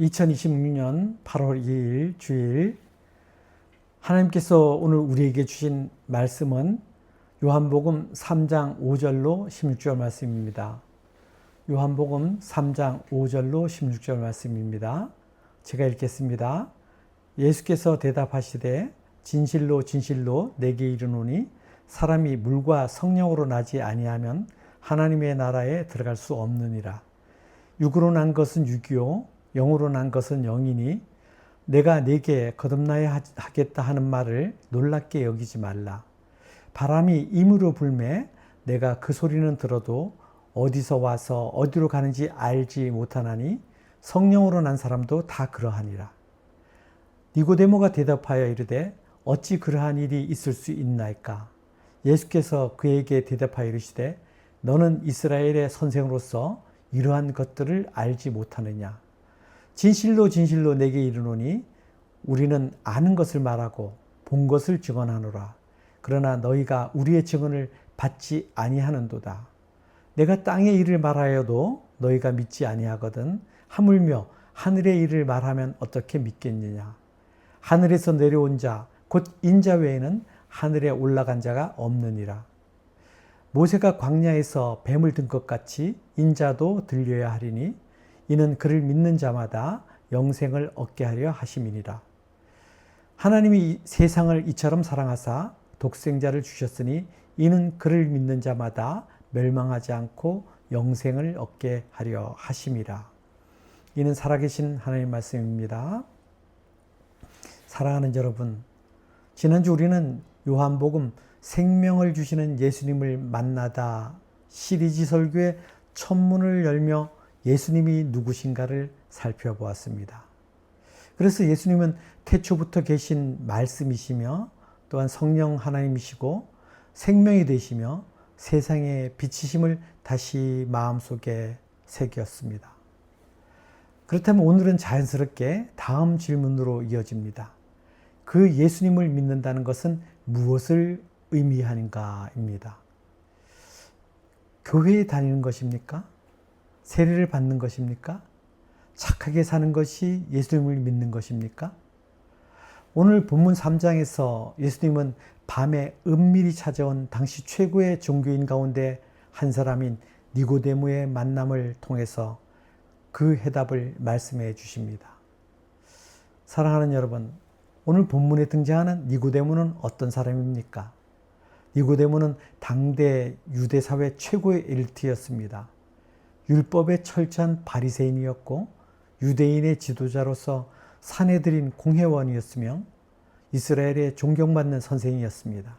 2026년 8월 2일 주일 하나님께서 오늘 우리에게 주신 말씀은 요한복음 3장 5절로 16절 말씀입니다. 요한복음 3장 5절로 16절 말씀입니다. 제가 읽겠습니다. 예수께서 대답하시되 진실로 진실로 내게 이르노니 사람이 물과 성령으로 나지 아니하면 하나님의 나라에 들어갈 수 없느니라. 육으로 난 것은 육이요 영으로 난 것은 영이니 내가 네게 거듭나야 하겠다 하는 말을 놀랍게 여기지 말라. 바람이 임으로 불매 내가 그 소리는 들어도 어디서 와서 어디로 가는지 알지 못하나니 성령으로 난 사람도 다 그러하니라. 니고데모가 대답하여 이르되 어찌 그러한 일이 있을 수 있나이까. 예수께서 그에게 대답하여 이르시되 너는 이스라엘의 선생으로서 이러한 것들을 알지 못하느냐. 진실로 진실로 내게 이르노니 우리는 아는 것을 말하고 본 것을 증언하노라. 그러나 너희가 우리의 증언을 받지 아니하는도다. 내가 땅의 일을 말하여도 너희가 믿지 아니하거든 하물며 하늘의 일을 말하면 어떻게 믿겠느냐. 하늘에서 내려온 자 곧 인자 외에는 하늘에 올라간 자가 없느니라. 모세가 광야에서 뱀을 든 것 같이 인자도 들려야 하리니 이는 그를 믿는 자마다 영생을 얻게 하려 하심이니라. 하나님이 세상을 이처럼 사랑하사 독생자를 주셨으니 이는 그를 믿는 자마다 멸망하지 않고 영생을 얻게 하려 하심이라. 이는 살아계신 하나님 말씀입니다. 사랑하는 여러분, 지난주 우리는 요한복음 생명을 주시는 예수님을 만나다 시리즈 설교의 첫 문을 열며 예수님이 누구신가를 살펴보았습니다. 그래서 예수님은 태초부터 계신 말씀이시며 또한 성령 하나님이시고 생명이 되시며 세상의 빛이심을 다시 마음속에 새겼습니다. 그렇다면 오늘은 자연스럽게 다음 질문으로 이어집니다. 그 예수님을 믿는다는 것은 무엇을 의미하는가입니다. 교회에 다니는 것입니까? 세례를 받는 것입니까? 착하게 사는 것이 예수님을 믿는 것입니까? 오늘 본문 3장에서 예수님은 밤에 은밀히 찾아온 당시 최고의 종교인 가운데 한 사람인 니고데모의 만남을 통해서 그 해답을 말씀해 주십니다. 사랑하는 여러분, 오늘 본문에 등장하는 니고데모는 어떤 사람입니까? 니고데모는 당대 유대사회 최고의 엘리트였습니다. 율법에 철저한 바리새인이었고 유대인의 지도자로서 사내들인 공회원이었으며 이스라엘의 존경받는 선생이었습니다.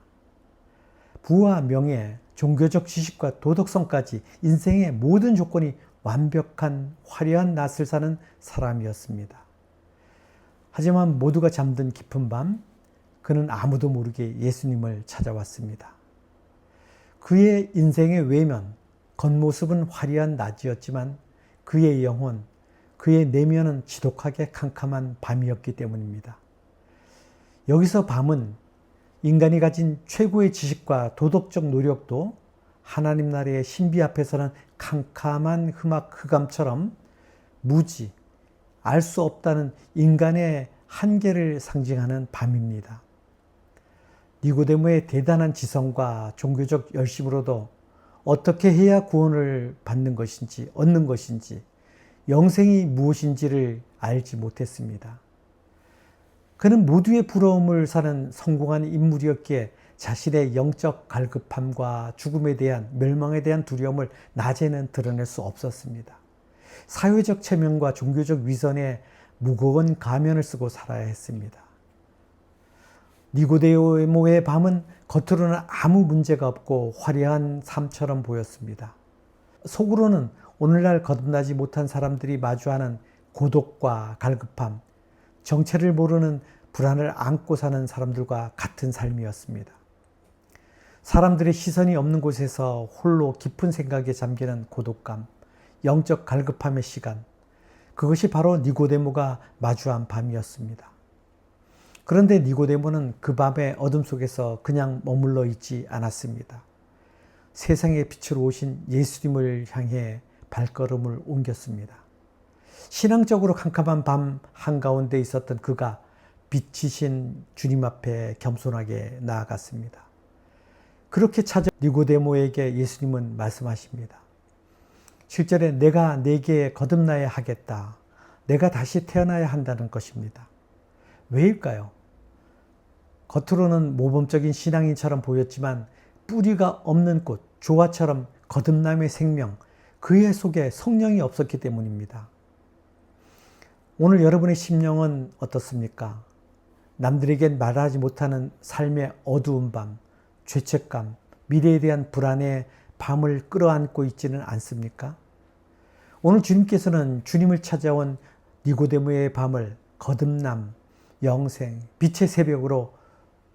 부와 명예, 종교적 지식과 도덕성까지 인생의 모든 조건이 완벽한 화려한 낯을 사는 사람이었습니다. 하지만 모두가 잠든 깊은 밤, 그는 아무도 모르게 예수님을 찾아왔습니다. 그의 인생의 외면, 겉모습은 화려한 낮이었지만 그의 영혼, 그의 내면은 지독하게 캄캄한 밤이었기 때문입니다. 여기서 밤은 인간이 가진 최고의 지식과 도덕적 노력도 하나님 나라의 신비 앞에서는 캄캄한 흑암처럼 무지, 알 수 없다는 인간의 한계를 상징하는 밤입니다. 니고데모의 대단한 지성과 종교적 열심으로도 어떻게 해야 구원을 받는 것인지, 얻는 것인지, 영생이 무엇인지를 알지 못했습니다. 그는 모두의 부러움을 사는 성공한 인물이었기에 자신의 영적 갈급함과 죽음에 대한, 멸망에 대한 두려움을 낮에는 드러낼 수 없었습니다. 사회적 체면과 종교적 위선에 무거운 가면을 쓰고 살아야 했습니다. 니고데모의 밤은 겉으로는 아무 문제가 없고 화려한 삶처럼 보였습니다. 속으로는 오늘날 거듭나지 못한 사람들이 마주하는 고독과 갈급함, 정체를 모르는 불안을 안고 사는 사람들과 같은 삶이었습니다. 사람들의 시선이 없는 곳에서 홀로 깊은 생각에 잠기는 고독감, 영적 갈급함의 시간, 그것이 바로 니고데모가 마주한 밤이었습니다. 그런데 니고데모는 그 밤의 어둠 속에서 그냥 머물러 있지 않았습니다. 세상의 빛으로 오신 예수님을 향해 발걸음을 옮겼습니다. 신앙적으로 캄캄한 밤 한가운데 있었던 그가 빛이신 주님 앞에 겸손하게 나아갔습니다. 그렇게 찾아 니고데모에게 예수님은 말씀하십니다. 7절에 내가 네게 거듭나야 하겠다. 내가 다시 태어나야 한다는 것입니다. 왜일까요? 겉으로는 모범적인 신앙인처럼 보였지만 뿌리가 없는 꽃, 조화처럼 거듭남의 생명, 그의 속에 성령이 없었기 때문입니다. 오늘 여러분의 심령은 어떻습니까? 남들에겐 말하지 못하는 삶의 어두운 밤, 죄책감, 미래에 대한 불안에 밤을 끌어안고 있지는 않습니까? 오늘 주님께서는 주님을 찾아온 니고데모의 밤을 거듭남, 영생, 빛의 새벽으로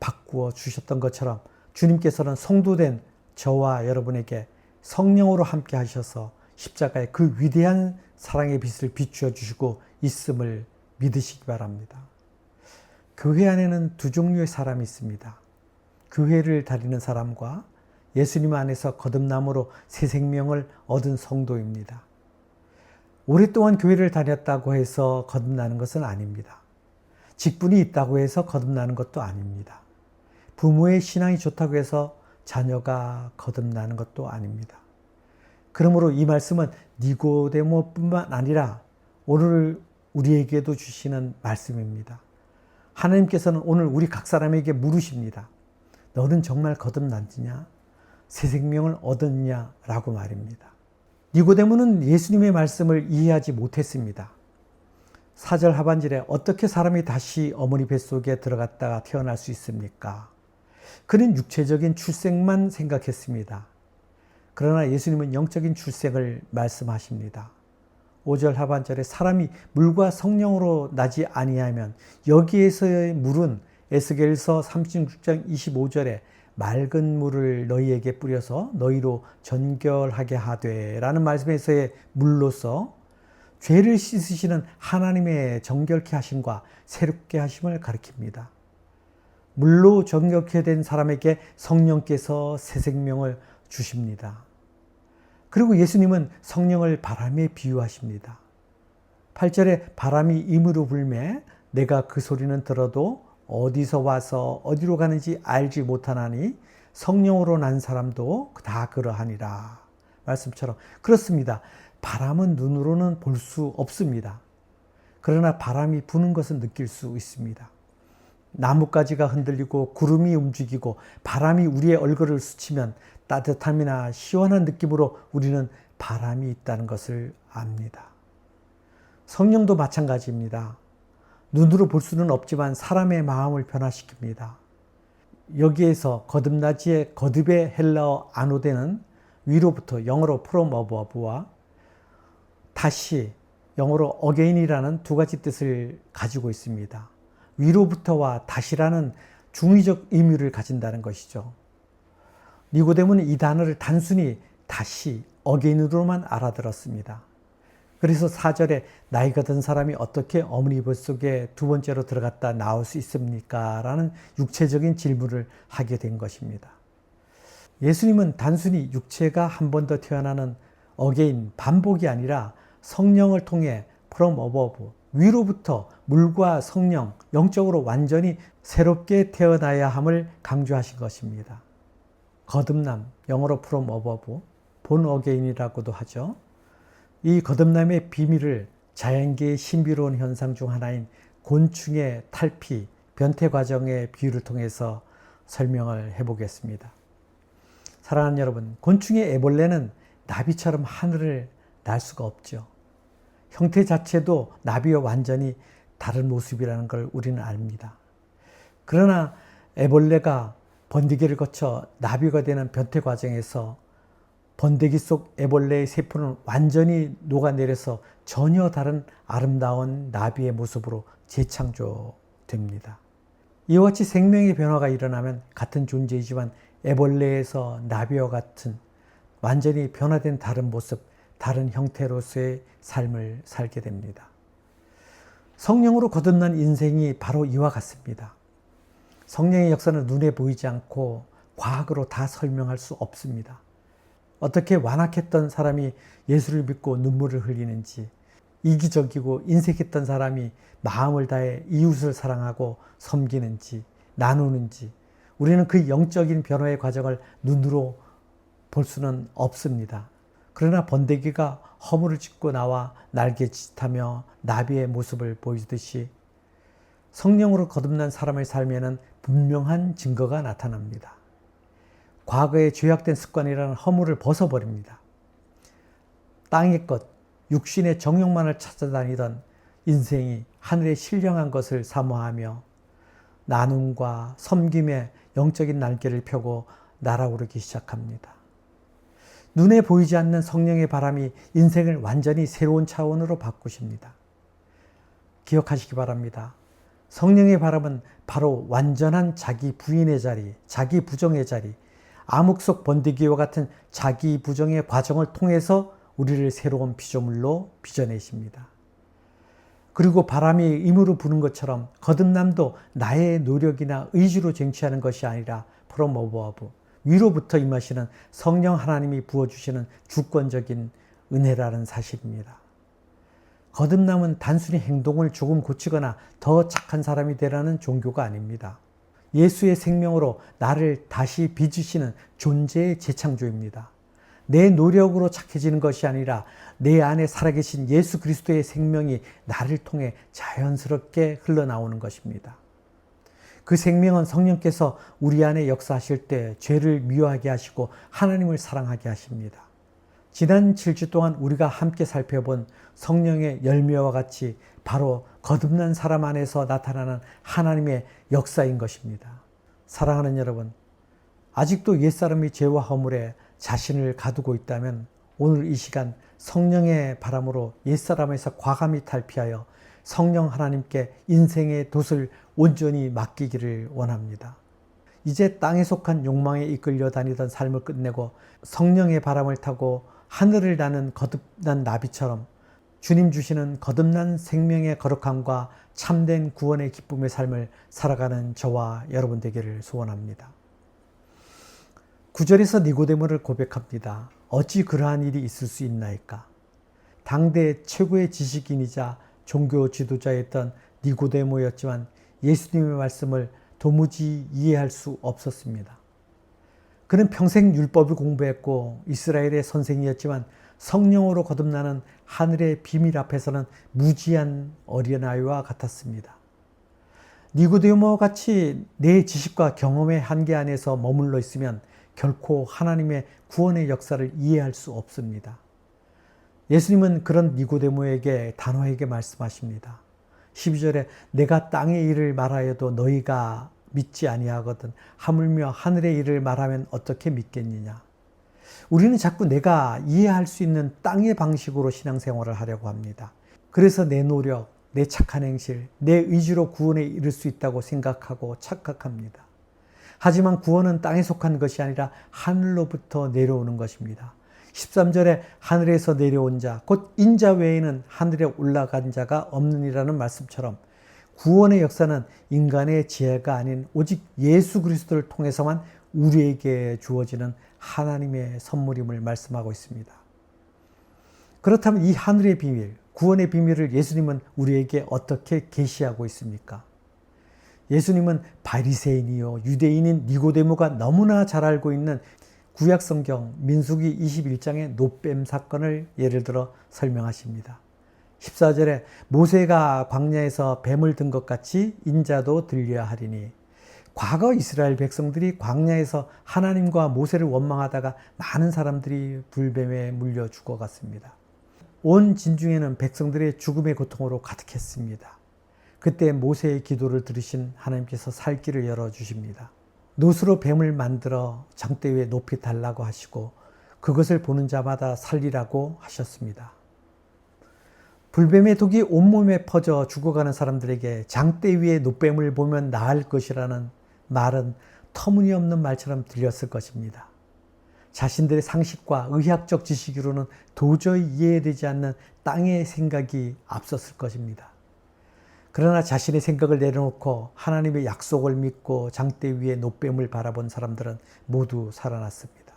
바꾸어 주셨던 것처럼 주님께서는 성도된 저와 여러분에게 성령으로 함께 하셔서 십자가의 그 위대한 사랑의 빛을 비추어 주시고 있음을 믿으시기 바랍니다. 교회 안에는 두 종류의 사람이 있습니다. 교회를 다니는 사람과 예수님 안에서 거듭남으로 새 생명을 얻은 성도입니다. 오랫동안 교회를 다녔다고 해서 거듭나는 것은 아닙니다. 직분이 있다고 해서 거듭나는 것도 아닙니다. 부모의 신앙이 좋다고 해서 자녀가 거듭나는 것도 아닙니다. 그러므로 이 말씀은 니고데모뿐만 아니라 오늘 우리에게도 주시는 말씀입니다. 하나님께서는 오늘 우리 각 사람에게 물으십니다. 너는 정말 거듭났느냐? 새 생명을 얻었냐? 라고 말입니다. 니고데모는 예수님의 말씀을 이해하지 못했습니다. 4절 하반절에 어떻게 사람이 다시 어머니 뱃속에 들어갔다가 태어날 수 있습니까? 그는 육체적인 출생만 생각했습니다. 그러나 예수님은 영적인 출생을 말씀하십니다. 5절 하반절에 사람이 물과 성령으로 나지 아니하면, 여기에서의 물은 에스겔서 36장 25절에 맑은 물을 너희에게 뿌려서 너희로 정결하게 하되 라는 말씀에서의 물로서 죄를 씻으시는 하나님의 정결케 하심과 새롭게 하심을 가리킵니다. 물로 정결케 된 사람에게 성령께서 새 생명을 주십니다. 그리고 예수님은 성령을 바람에 비유하십니다. 8절에 바람이 임으로 불매 내가 그 소리는 들어도 어디서 와서 어디로 가는지 알지 못하나니 성령으로 난 사람도 다 그러하니라. 말씀처럼 그렇습니다. 바람은 눈으로는 볼 수 없습니다. 그러나 바람이 부는 것은 느낄 수 있습니다. 나뭇가지가 흔들리고 구름이 움직이고 바람이 우리의 얼굴을 스치면 따뜻함이나 시원한 느낌으로 우리는 바람이 있다는 것을 압니다. 성령도 마찬가지입니다. 눈으로 볼 수는 없지만 사람의 마음을 변화시킵니다. 여기에서 거듭나지의 거듭의 헬라어 아노데는 위로부터 영어로 from above와 다시 영어로 again이라는 두 가지 뜻을 가지고 있습니다. 위로부터와 다시라는 중의적 의미를 가진다는 것이죠. 니고데모는 이 단어를 단순히 다시 again으로만 알아들었습니다. 그래서 4절에 나이가 든 사람이 어떻게 어머니 뱃속에 두 번째로 들어갔다 나올 수 있습니까? 라는 육체적인 질문을 하게 된 것입니다. 예수님은 단순히 육체가 한 번 더 태어나는 again, 반복이 아니라 성령을 통해 from above, 위로부터 물과 성령, 영적으로 완전히 새롭게 태어나야 함을 강조하신 것입니다. 거듭남, 영어로 from above, born again이라고도 하죠. 이 거듭남의 비밀을 자연계의 신비로운 현상 중 하나인 곤충의 탈피, 변태 과정의 비유를 통해서 설명을 해보겠습니다. 사랑하는 여러분, 곤충의 애벌레는 나비처럼 하늘을 날 수가 없죠. 형태 자체도 나비와 완전히 다른 모습이라는 걸 우리는 압니다. 그러나 애벌레가 번데기를 거쳐 나비가 되는 변태 과정에서 번데기 속 애벌레의 세포는 완전히 녹아내려서 전혀 다른 아름다운 나비의 모습으로 재창조됩니다. 이와 같이 생명의 변화가 일어나면 같은 존재이지만 애벌레에서 나비와 같은 완전히 변화된 다른 모습, 다른 형태로서의 삶을 살게 됩니다. 성령으로 거듭난 인생이 바로 이와 같습니다. 성령의 역사는 눈에 보이지 않고 과학으로 다 설명할 수 없습니다. 어떻게 완악했던 사람이 예수를 믿고 눈물을 흘리는지, 이기적이고 인색했던 사람이 마음을 다해 이웃을 사랑하고 섬기는지 나누는지 우리는 그 영적인 변화의 과정을 눈으로 볼 수는 없습니다. 그러나 번데기가 허물을 찢고 나와 날개짓하며 나비의 모습을 보이듯이 성령으로 거듭난 사람의 삶에는 분명한 증거가 나타납니다. 과거의 죄악된 습관이라는 허물을 벗어버립니다. 땅의 것, 육신의 정욕만을 찾아다니던 인생이 하늘의 신령한 것을 사모하며 나눔과 섬김의 영적인 날개를 펴고 날아오르기 시작합니다. 눈에 보이지 않는 성령의 바람이 인생을 완전히 새로운 차원으로 바꾸십니다. 기억하시기 바랍니다. 성령의 바람은 바로 완전한 자기 부인의 자리, 자기 부정의 자리, 암흑 속 번데기와 같은 자기 부정의 과정을 통해서 우리를 새로운 피조물로 빚어내십니다. 그리고 바람이 임으로 부는 것처럼 거듭남도 나의 노력이나 의지로 쟁취하는 것이 아니라 from above, 위로부터 임하시는 성령 하나님이 부어주시는 주권적인 은혜라는 사실입니다. 거듭남은 단순히 행동을 조금 고치거나 더 착한 사람이 되라는 종교가 아닙니다. 예수의 생명으로 나를 다시 빚으시는 존재의 재창조입니다. 내 노력으로 착해지는 것이 아니라 내 안에 살아계신 예수 그리스도의 생명이 나를 통해 자연스럽게 흘러나오는 것입니다. 그 생명은 성령께서 우리 안에 역사하실 때 죄를 미워하게 하시고 하나님을 사랑하게 하십니다. 지난 7주 동안 우리가 함께 살펴본 성령의 열매와 같이 바로 거듭난 사람 안에서 나타나는 하나님의 역사인 것입니다. 사랑하는 여러분, 아직도 옛사람이 죄와 허물에 자신을 가두고 있다면 오늘 이 시간 성령의 바람으로 옛사람에서 과감히 탈피하여 성령 하나님께 인생의 돛을 온전히 맡기기를 원합니다. 이제 땅에 속한 욕망에 이끌려 다니던 삶을 끝내고 성령의 바람을 타고 하늘을 나는 거듭난 나비처럼 주님 주시는 거듭난 생명의 거룩함과 참된 구원의 기쁨의 삶을 살아가는 저와 여러분 되기를 소원합니다. 9절에서 니고데모를 고백합니다. 어찌 그러한 일이 있을 수 있나이까? 당대 최고의 지식인이자 종교 지도자였던 니고데모였지만 예수님의 말씀을 도무지 이해할 수 없었습니다. 그는 평생 율법을 공부했고 이스라엘의 선생이었지만 성령으로 거듭나는 하늘의 비밀 앞에서는 무지한 어린아이와 같았습니다. 니고데모와 같이 내 지식과 경험의 한계 안에서 머물러 있으면 결코 하나님의 구원의 역사를 이해할 수 없습니다. 예수님은 그런 니고데모에게 단호하게 말씀하십니다. 12절에 내가 땅의 일을 말하여도 너희가 믿지 아니하거든 하물며 하늘의 일을 말하면 어떻게 믿겠느냐. 우리는 자꾸 내가 이해할 수 있는 땅의 방식으로 신앙생활을 하려고 합니다. 그래서 내 노력, 내 착한 행실, 내 의지로 구원에 이를 수 있다고 생각하고 착각합니다. 하지만 구원은 땅에 속한 것이 아니라 하늘로부터 내려오는 것입니다. 13절에 하늘에서 내려온 자, 곧 인자 외에는 하늘에 올라간 자가 없느니라는 말씀처럼 구원의 역사는 인간의 지혜가 아닌 오직 예수 그리스도를 통해서만 우리에게 주어지는 하나님의 선물임을 말씀하고 있습니다. 그렇다면 이 하늘의 비밀, 구원의 비밀을 예수님은 우리에게 어떻게 계시하고 있습니까? 예수님은 바리새인이요 유대인인 니고데모가 너무나 잘 알고 있는 구약성경 민수기 21장의 노뱀 사건을 예를 들어 설명하십니다. 14절에 모세가 광야에서 뱀을 든 것 같이 인자도 들려야 하리니, 과거 이스라엘 백성들이 광야에서 하나님과 모세를 원망하다가 많은 사람들이 불뱀에 물려 죽어갔습니다. 온 진중에는 백성들의 죽음의 고통으로 가득했습니다. 그때 모세의 기도를 들으신 하나님께서 살 길을 열어주십니다. 놋으로 뱀을 만들어 장대 위에 높이 달라고 하시고 그것을 보는 자마다 살리라고 하셨습니다. 불뱀의 독이 온몸에 퍼져 죽어가는 사람들에게 장대 위에 놋뱀을 보면 나을 것이라는 말은 터무니없는 말처럼 들렸을 것입니다. 자신들의 상식과 의학적 지식으로는 도저히 이해되지 않는 땅의 생각이 앞섰을 것입니다. 그러나 자신의 생각을 내려놓고 하나님의 약속을 믿고 장대 위에 놋뱀을 바라본 사람들은 모두 살아났습니다.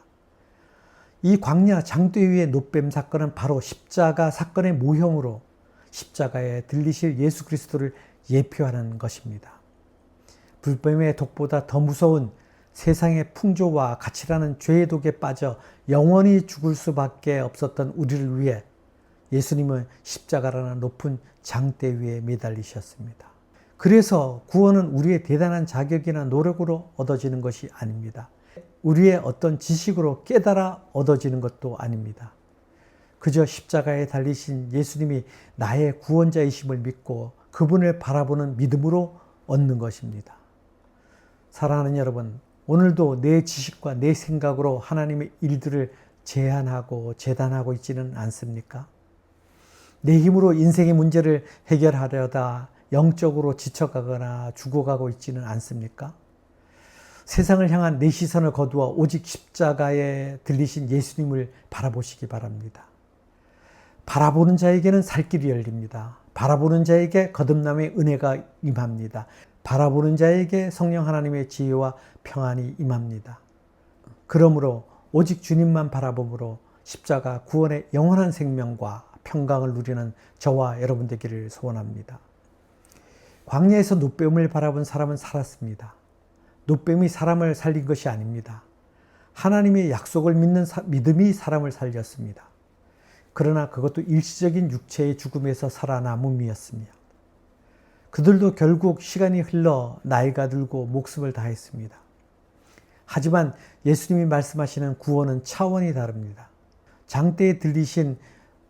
이 광야 장대 위의 놋뱀 사건은 바로 십자가 사건의 모형으로 십자가에 들리실 예수 그리스도를 예표하는 것입니다. 불뱀의 독보다 더 무서운 세상의 풍조와 가치라는 죄의 독에 빠져 영원히 죽을 수밖에 없었던 우리를 위해 예수님은 십자가라는 높은 장대 위에 매달리셨습니다. 그래서 구원은 우리의 대단한 자격이나 노력으로 얻어지는 것이 아닙니다. 우리의 어떤 지식으로 깨달아 얻어지는 것도 아닙니다. 그저 십자가에 달리신 예수님이 나의 구원자이심을 믿고 그분을 바라보는 믿음으로 얻는 것입니다. 사랑하는 여러분, 오늘도 내 지식과 내 생각으로 하나님의 일들을 제한하고 재단하고 있지는 않습니까? 내 힘으로 인생의 문제를 해결하려다 영적으로 지쳐가거나 죽어가고 있지는 않습니까? 세상을 향한 내 시선을 거두어 오직 십자가에 들리신 예수님을 바라보시기 바랍니다. 바라보는 자에게는 살 길이 열립니다. 바라보는 자에게 거듭남의 은혜가 임합니다. 바라보는 자에게 성령 하나님의 지혜와 평안이 임합니다. 그러므로 오직 주님만 바라봄으로 십자가 구원의 영원한 생명과 평강을 누리는 저와 여러분 되기를 소원합니다. 광야에서 놋뱀을 바라본 사람은 살았습니다. 놋뱀이 사람을 살린 것이 아닙니다. 하나님의 약속을 믿는 믿음이 사람을 살렸습니다. 그러나 그것도 일시적인 육체의 죽음에서 살아남음이었으며 그들도 결국 시간이 흘러 나이가 들고 목숨을 다했습니다. 하지만 예수님이 말씀하시는 구원은 차원이 다릅니다. 장대에 들리신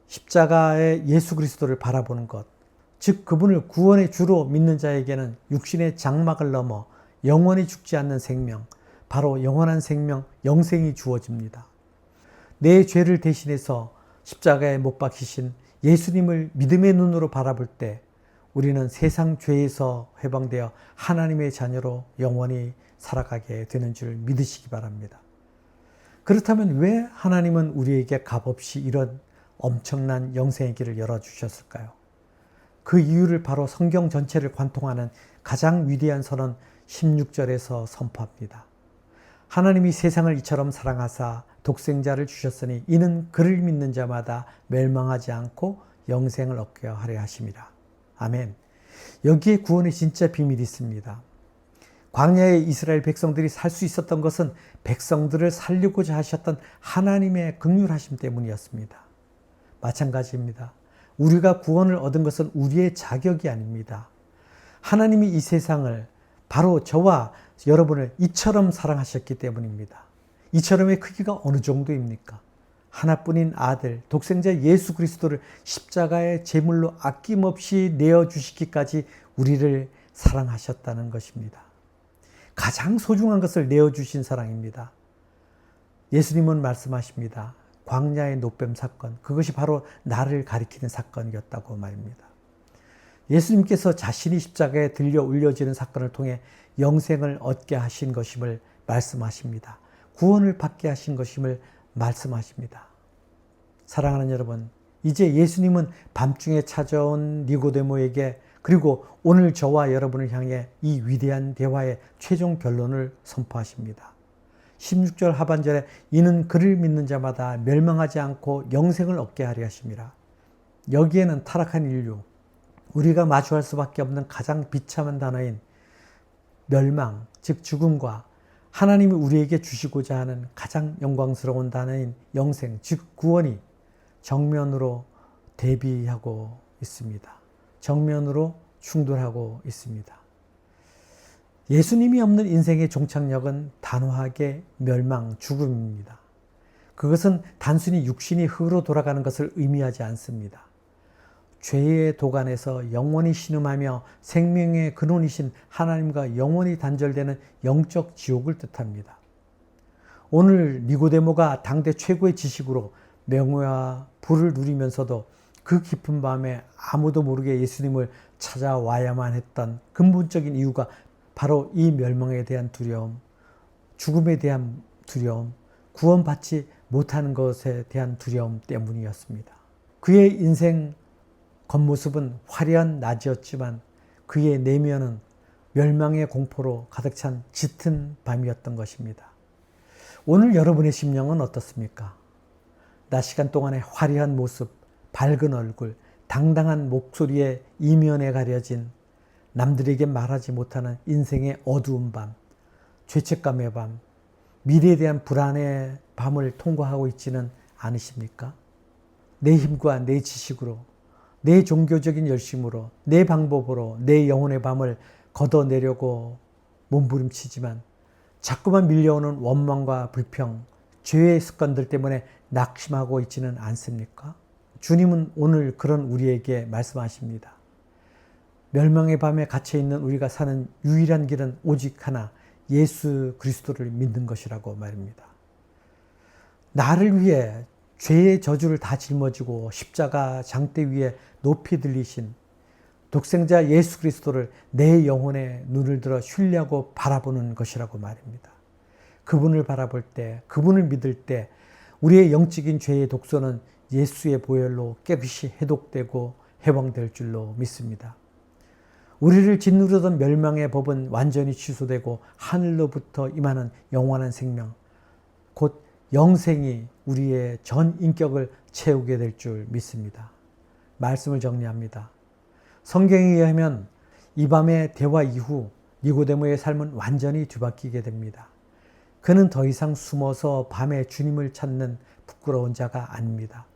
십자가의 예수 그리스도를 바라보는 것, 즉 그분을 구원의 주로 믿는 자에게는 육신의 장막을 넘어 영원히 죽지 않는 생명, 바로 영원한 생명, 영생이 주어집니다. 내 죄를 대신해서 십자가에 못 박히신 예수님을 믿음의 눈으로 바라볼 때 우리는 세상 죄에서 해방되어 하나님의 자녀로 영원히 살아가게 되는 줄 믿으시기 바랍니다. 그렇다면 왜 하나님은 우리에게 값없이 이런 엄청난 영생의 길을 열어주셨을까요? 그 이유를 바로 성경 전체를 관통하는 가장 위대한 선언 16절에서 선포합니다. 하나님이 세상을 이처럼 사랑하사 독생자를 주셨으니 이는 그를 믿는 자마다 멸망하지 않고 영생을 얻게 하려 하심이라. 아멘. 여기에 구원의 진짜 비밀이 있습니다. 광야의 이스라엘 백성들이 살 수 있었던 것은 백성들을 살리고자 하셨던 하나님의 긍휼하심 때문이었습니다. 마찬가지입니다. 우리가 구원을 얻은 것은 우리의 자격이 아닙니다. 하나님이 이 세상을 바로 저와 여러분을 이처럼 사랑하셨기 때문입니다. 이처럼의 크기가 어느 정도입니까? 하나뿐인 아들, 독생자 예수 그리스도를 십자가의 제물로 아낌없이 내어주시기까지 우리를 사랑하셨다는 것입니다. 가장 소중한 것을 내어주신 사랑입니다. 예수님은 말씀하십니다. 광야의 놋뱀 사건, 그것이 바로 나를 가리키는 사건이었다고 말입니다. 예수님께서 자신이 십자가에 들려 올려지는 사건을 통해 영생을 얻게 하신 것임을 말씀하십니다. 구원을 받게 하신 것임을 말씀하십니다. 사랑하는 여러분, 이제 예수님은 밤중에 찾아온 니고데모에게 그리고 오늘 저와 여러분을 향해 이 위대한 대화의 최종 결론을 선포하십니다. 16절 하반절에 이는 그를 믿는 자마다 멸망하지 않고 영생을 얻게 하려 하심이라. 여기에는 타락한 인류, 우리가 마주할 수밖에 없는 가장 비참한 단어인 멸망, 즉 죽음과 하나님이 우리에게 주시고자 하는 가장 영광스러운 단어인 영생, 즉 구원이 정면으로 대비하고 있습니다. 정면으로 충돌하고 있습니다. 예수님이 없는 인생의 종착역은 단호하게 멸망, 죽음입니다. 그것은 단순히 육신이 흙으로 돌아가는 것을 의미하지 않습니다. 죄의 도간에서 영원히 신음하며 생명의 근원이신 하나님과 영원히 단절되는 영적 지옥을 뜻합니다. 오늘 니고데모가 당대 최고의 지식으로 명예와 부를 누리면서도 그 깊은 밤에 아무도 모르게 예수님을 찾아와야만 했던 근본적인 이유가 바로 이 멸망에 대한 두려움, 죽음에 대한 두려움, 구원받지 못하는 것에 대한 두려움 때문이었습니다. 그의 인생 겉모습은 화려한 낮이었지만 그의 내면은 멸망의 공포로 가득 찬 짙은 밤이었던 것입니다. 오늘 여러분의 심령은 어떻습니까? 낮 시간 동안의 화려한 모습, 밝은 얼굴, 당당한 목소리에 이면에 가려진 남들에게 말하지 못하는 인생의 어두운 밤, 죄책감의 밤, 미래에 대한 불안의 밤을 통과하고 있지는 않으십니까? 내 힘과 내 지식으로, 내 종교적인 열심으로, 내 방법으로 내 영혼의 밤을 걷어내려고 몸부림치지만 자꾸만 밀려오는 원망과 불평, 죄의 습관들 때문에 낙심하고 있지는 않습니까? 주님은 오늘 그런 우리에게 말씀하십니다. 멸망의 밤에 갇혀있는 우리가 사는 유일한 길은 오직 하나, 예수 그리스도를 믿는 것이라고 말입니다. 나를 위해 죄의 저주를 다 짊어지고 십자가 장대 위에 높이 들리신 독생자 예수 그리스도를 내 영혼에 눈을 들어 신뢰하고 바라보는 것이라고 말입니다. 그분을 바라볼 때, 그분을 믿을 때 우리의 영적인 죄의 독소는 예수의 보혈로 깨끗이 해독되고 해방될 줄로 믿습니다. 우리를 짓누르던 멸망의 법은 완전히 취소되고 하늘로부터 임하는 영원한 생명, 곧 영생이 우리의 전 인격을 채우게 될 줄 믿습니다. 말씀을 정리합니다. 성경에 의하면 이 밤의 대화 이후 니고데모의 삶은 완전히 뒤바뀌게 됩니다. 그는 더 이상 숨어서 밤에 주님을 찾는 부끄러운 자가 아닙니다.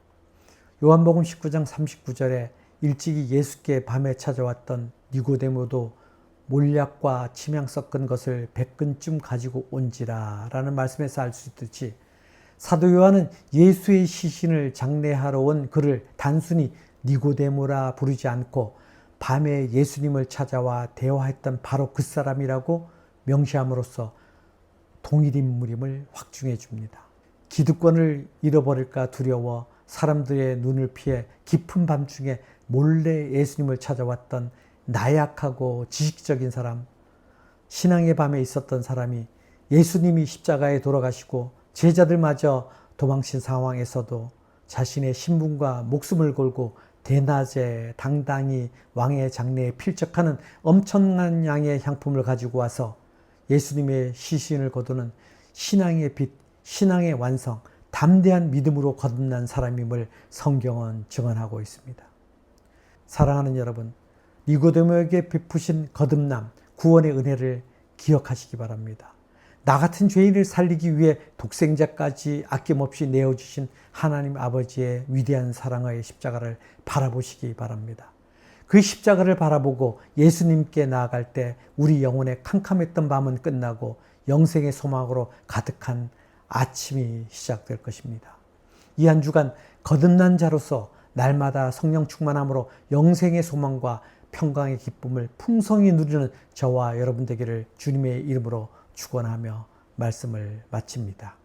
요한복음 19장 39절에 일찍이 예수께 밤에 찾아왔던 니고데모도 몰약과 침향 섞은 것을 100근쯤 가지고 온지라 라는 말씀에서 알 수 있듯이 사도 요한은 예수의 시신을 장례하러 온 그를 단순히 니고데모라 부르지 않고 밤에 예수님을 찾아와 대화했던 바로 그 사람이라고 명시함으로써 동일 인물임을 확증해 줍니다. 기득권을 잃어버릴까 두려워 사람들의 눈을 피해 깊은 밤중에 몰래 예수님을 찾아왔던 나약하고 지식적인 사람, 신앙의 밤에 있었던 사람이 예수님이 십자가에 돌아가시고 제자들마저 도망친 상황에서도 자신의 신분과 목숨을 걸고 대낮에 당당히 왕의 장례에 필적하는 엄청난 양의 향품을 가지고 와서 예수님의 시신을 거두는 신앙의 빛, 신앙의 완성, 담대한 믿음으로 거듭난 사람임을 성경은 증언하고 있습니다. 사랑하는 여러분, 니고데모에게 베푸신 거듭남, 구원의 은혜를 기억하시기 바랍니다. 나 같은 죄인을 살리기 위해 독생자까지 아낌없이 내어주신 하나님 아버지의 위대한 사랑의 십자가를 바라보시기 바랍니다. 그 십자가를 바라보고 예수님께 나아갈 때 우리 영혼의 캄캄했던 밤은 끝나고 영생의 소망으로 가득한 아침이 시작될 것입니다. 이 한 주간 거듭난 자로서 날마다 성령 충만함으로 영생의 소망과 평강의 기쁨을 풍성히 누리는 저와 여러분 되기를 주님의 이름으로 축원하며 말씀을 마칩니다.